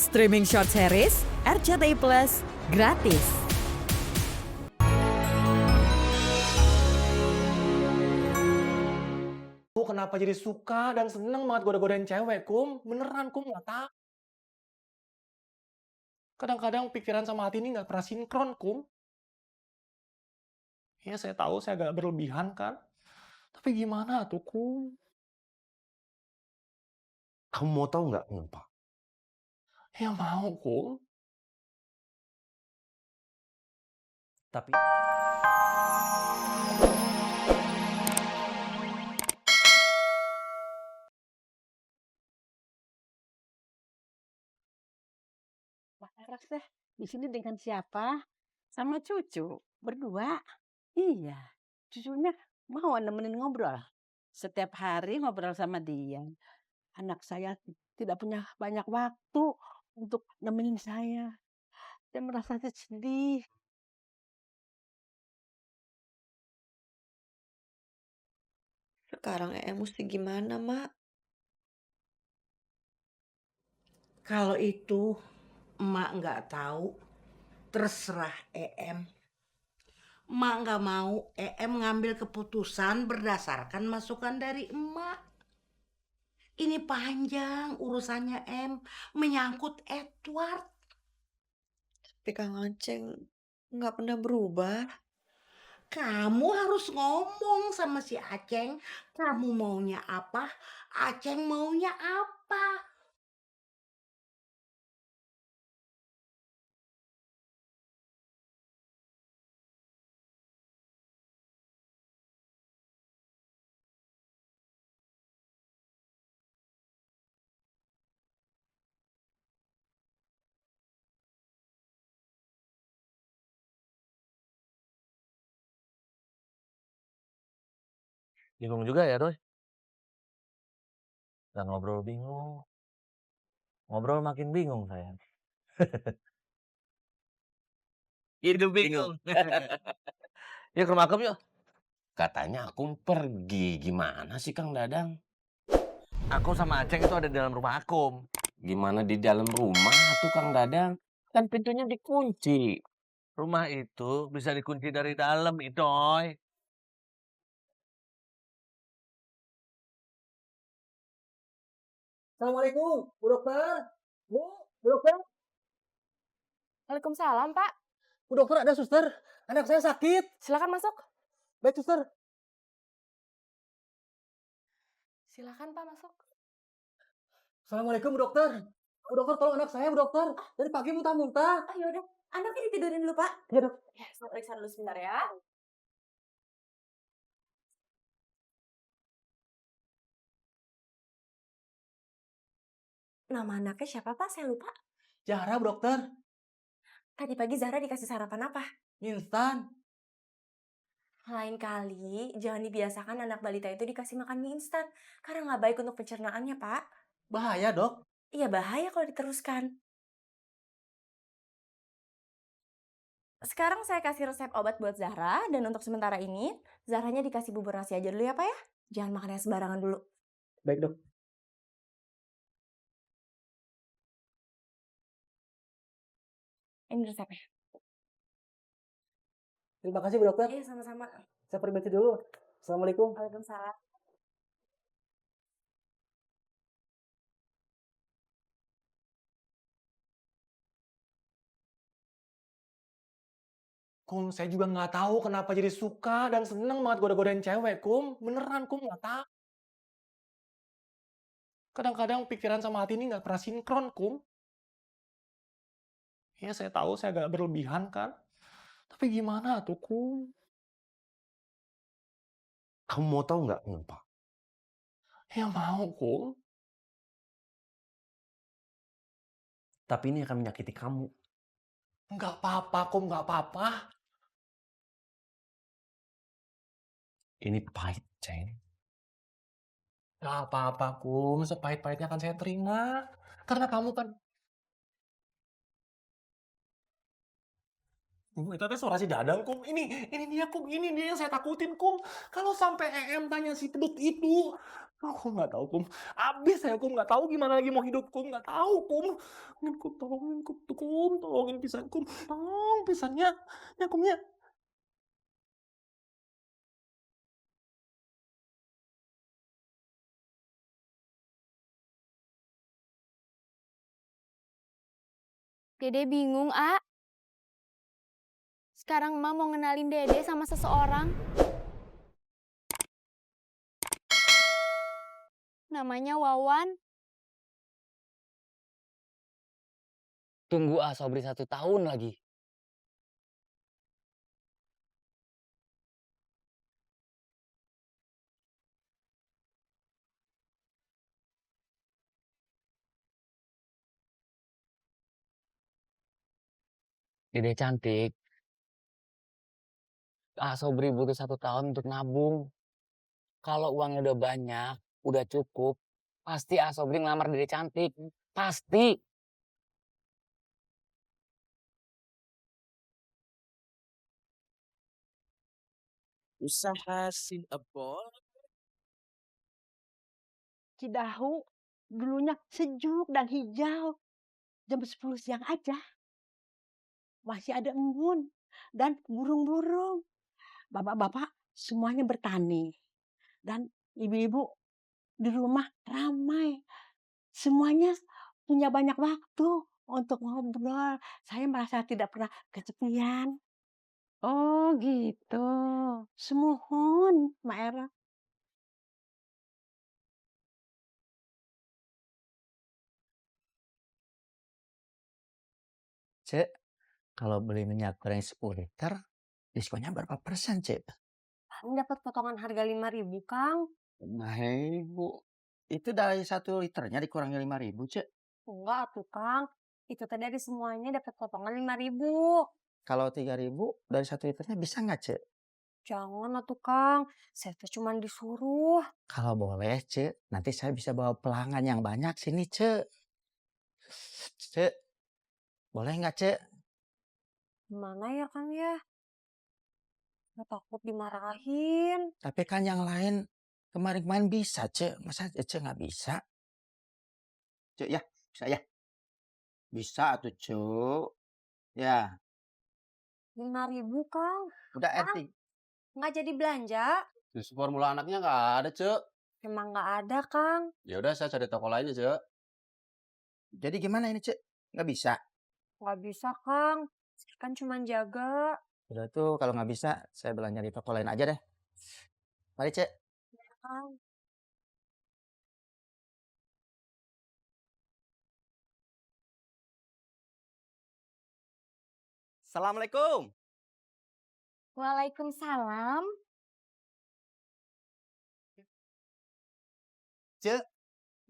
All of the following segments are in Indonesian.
Streaming short series RCTI Plus gratis. Aku kenapa jadi suka dan seneng banget goda-godain cewek, Kum? Beneran, Kum, nggak tahu. Kadang-kadang pikiran sama hati ini nggak pernah sinkron, Kum. Ya, saya tahu saya agak berlebihan, kan? Tapi gimana tuh, Kum? Kamu mau tahu nggak kenapa? Ya mau, Kum. Tapi Mas Aras deh, di sini dengan siapa? Sama cucu, berdua. Iya, cucunya mau nemenin ngobrol. Setiap hari ngobrol sama dia. Anak saya tidak punya banyak waktu untuk nemenin saya. Dia merasa sedih. Sekarang mesti gimana, Mak? Kalau itu emak nggak tahu, terserah Em. Emak nggak mau Em ngambil keputusan berdasarkan masukan dari emak. Ini panjang urusannya Em, menyangkut Edward. Tapi Kang Aceng nggak pernah berubah. Kamu harus ngomong sama si Aceng, kamu maunya apa, Aceng maunya apa. bingung juga ya, Roy. Dan ngobrol bingung. Ngobrol makin bingung saya. Hidup bingung. Yuk ke rumah Akum yuk. Katanya aku pergi. Gimana sih Kang Dadang? Aku sama Aceng itu ada di dalam rumah Akum. Gimana di dalam rumah tuh Kang Dadang? Kan pintunya dikunci. Rumah itu bisa dikunci dari dalam, Idoy. Assalamualaikum, Bu Dokter. Bu Dokter. Waalaikumsalam, Pak. Bu Dokter, ada suster. Anak saya sakit. Silakan masuk. Baik, suster. Silakan, Pak, masuk. Assalamualaikum, Bu Dokter. Bu Dokter, tolong anak saya, Bu Dokter. Dari pagi muntah-muntah. Ah, yaudah. Anaknya ditidurin dulu, Pak. Iya, Dok. Ya, saya periksa dulu sebentar ya. Nama anaknya siapa, Pak? Saya lupa. Zahra, Bu Dokter. Tadi pagi Zahra dikasih sarapan apa? Instan. Lain kali, jangan dibiasakan anak balita itu dikasih makan mie instan. Karena nggak baik untuk pencernaannya, Pak. Bahaya, Dok. Iya, bahaya kalau diteruskan. Sekarang saya kasih resep obat buat Zahra, dan untuk sementara ini, Zahranya dikasih bubur nasi aja dulu ya, Pak ya? Jangan makan yang sembarangan dulu. Baik, Dok. Ini resepnya. Terima kasih, Bu Dokter. Iya, sama-sama. Saya permisi dulu. Assalamualaikum. Waalaikumsalam. Kum, saya juga nggak tahu kenapa jadi suka dan seneng banget goda-godain cewek, Kum. Beneran, Kum, nggak tahu. Kadang-kadang pikiran sama hati ini nggak pernah sinkron, Kum. Ya, saya tahu saya agak berlebihan, kan? Tapi gimana tuh, Kum? Kamu mau tahu nggak kenapa? Ya mau, Kum. Tapi ini akan menyakiti kamu. Nggak apa-apa, Kum, nggak apa-apa. Ini pahit, Ceng. Nggak apa-apa, Kum. Sepahit-pahitnya akan saya terima. Karena kamu kan... Itu teh suara si Dadang, Kum. Ini dia, Kum. Ini dia yang saya takutin, Kum. Kalau sampai EM tanya si pedut itu, Aku nggak tahu, Kum. Abis saya, Kum. Nggak tahu gimana lagi mau hidup, Kum. Nggak tahu, Kum. Kum, tolongin, Kum. Tuh, Kum, tolongin pisan, Kum. Tolong pisannya. Ya, Kum, ya. Dede bingung, A. Sekarang Emak mau ngenalin Dede sama seseorang. Namanya Wawan. Tunggu Sobri 1 tahun lagi. Dede cantik. Sobri butuh 1 tahun untuk nabung. Kalau uangnya udah banyak, udah cukup, pasti Sobri ngelamar Dede cantik. Pasti. Usaha Sinabol. Cidahu dulunya sejuk dan hijau. Jam 10 siang aja masih ada embun dan burung-burung. Bapak-bapak semuanya bertani. Dan ibu-ibu di rumah ramai. Semuanya punya banyak waktu untuk ngobrol. Saya merasa tidak pernah kesepian. Oh gitu. Semuhun, Mak Era. Cek, kalau beli minyak goreng 10 liter, diskonnya berapa persen, Cek? Paling dapat potongan harga 5.000, Kang. Nah, Ibu. Itu dari 1 liternya dikurangi 5.000, Cek. Enggak atuh, Kang. Itu teh dari semuanya dapat potongan 5.000. Kalau 3.000 dari 1 liternya bisa nggak, Cek? Jangan atuh, Kang. Saya teh cuma disuruh. Kalau boleh, Cek, nanti saya bisa bawa pelanggan yang banyak sini, Cek. Cek, boleh nggak, Cek? Gimana ya, Kang ya? Saya takut dimarahin. Tapi kan yang lain kemarin-kemarin bisa, Cek. Masa Cek nggak bisa? Cek, ya, bisa ya. Bisa tuh, Cek. Ya, 5.000, Kang. udah Kang, RT. nggak jadi belanja? Susu formula anaknya nggak ada, Cek. Emang nggak ada, Kang. Ya udah, saya cari toko lainnya, Cek. Jadi gimana ini, Cek? Nggak bisa? Nggak bisa, Kang. Saya kan cuma jaga. Udah tuh, kalau nggak bisa, saya belanja di toko lain aja deh. Mari, Cek. Kang. Assalamualaikum. Waalaikumsalam. Cek,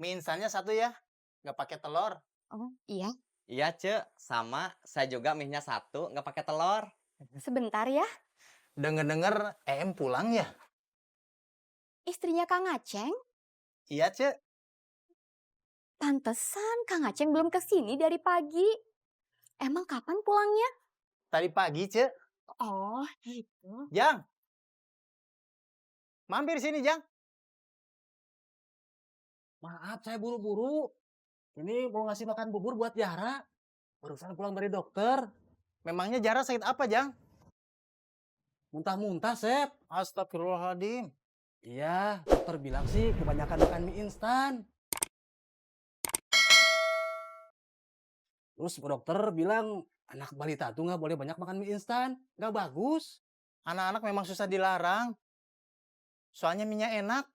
mie instannya 1 ya. Nggak pakai telur. Oh, iya. Iya, Cek. Sama, saya juga mie-nya 1, nggak pakai telur. Sebentar ya. Dengar-dengar Em pulang ya? Istrinya Kang Aceng. Iya, Cek. Pantesan Kang Aceng belum kesini dari pagi. Emang kapan pulangnya? Tadi pagi, Cek. Oh, gitu. Jang. Mampir sini, Jang. Maaf, saya buru-buru. Ini mau ngasih makan bubur buat Yara. Barusan pulang dari dokter. Memangnya Jara sakit apa, Jang? Muntah-muntah, Sep. Astagfirullahaladzim. Iya, dokter bilang sih kebanyakan makan mie instan. Terus dokter bilang anak balita tuh nggak boleh banyak makan mie instan. Nggak bagus. Anak-anak memang susah dilarang. Soalnya mie-nya enak.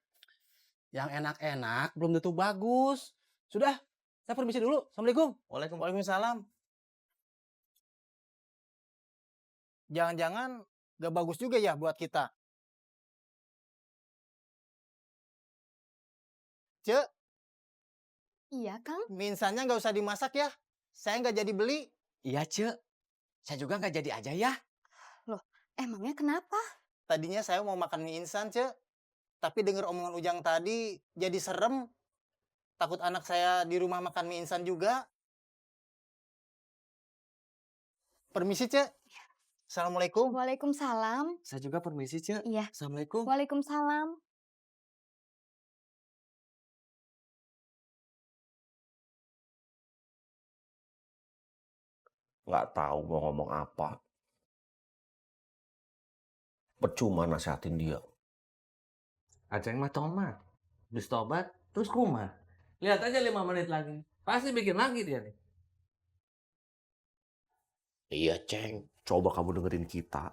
Yang enak-enak belum tentu bagus. Sudah, saya permisi dulu. Assalamualaikum. Waalaikumsalam. Jangan-jangan gak bagus juga ya buat kita. Cek, Iya, Kang. mie instannya nggak usah dimasak ya. Saya nggak jadi beli. Iya, Cek. Saya juga nggak jadi aja ya. Loh, emangnya kenapa? Tadinya saya mau makan mie instan, Cek. Tapi denger omongan Ujang tadi, jadi serem. Takut anak saya di rumah makan mie instan juga. Permisi, Cek. Assalamualaikum. Waalaikumsalam. Saya juga permisi, Cek. Iya. Assalamualaikum. Waalaikumsalam. nggak tahu mau ngomong apa. Percuma nasihatin dia. Aceng mah tomat. Habis tobat, terus kumat. Lihat aja 5 menit lagi. Pasti bikin lagi dia nih. Iya, Ceng. Coba kamu dengerin kita.